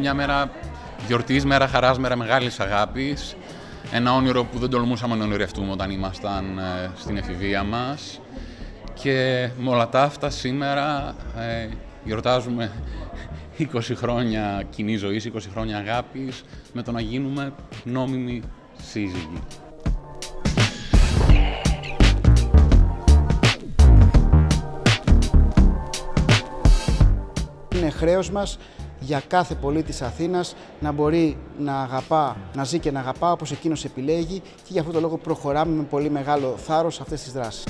μια μέρα γιορτής, μέρα χαράς, μέρα μεγάλης αγάπης. Ένα όνειρο που δεν τολμούσαμε να ονειρευτούμε όταν ήμασταν στην εφηβεία μας. Και με όλα τα αυτά σήμερα γιορτάζουμε 20 χρόνια κοινής ζωής, 20 χρόνια αγάπης, με το να γίνουμε νόμιμοι σύζυγοι. Είναι χρέος μας για κάθε πολίτη της Αθήνας να μπορεί να αγαπά, να ζει και να αγαπά όπως εκείνος επιλέγει, και για αυτό το λόγο προχωράμε με πολύ μεγάλο θάρρος αυτές τις δράσεις.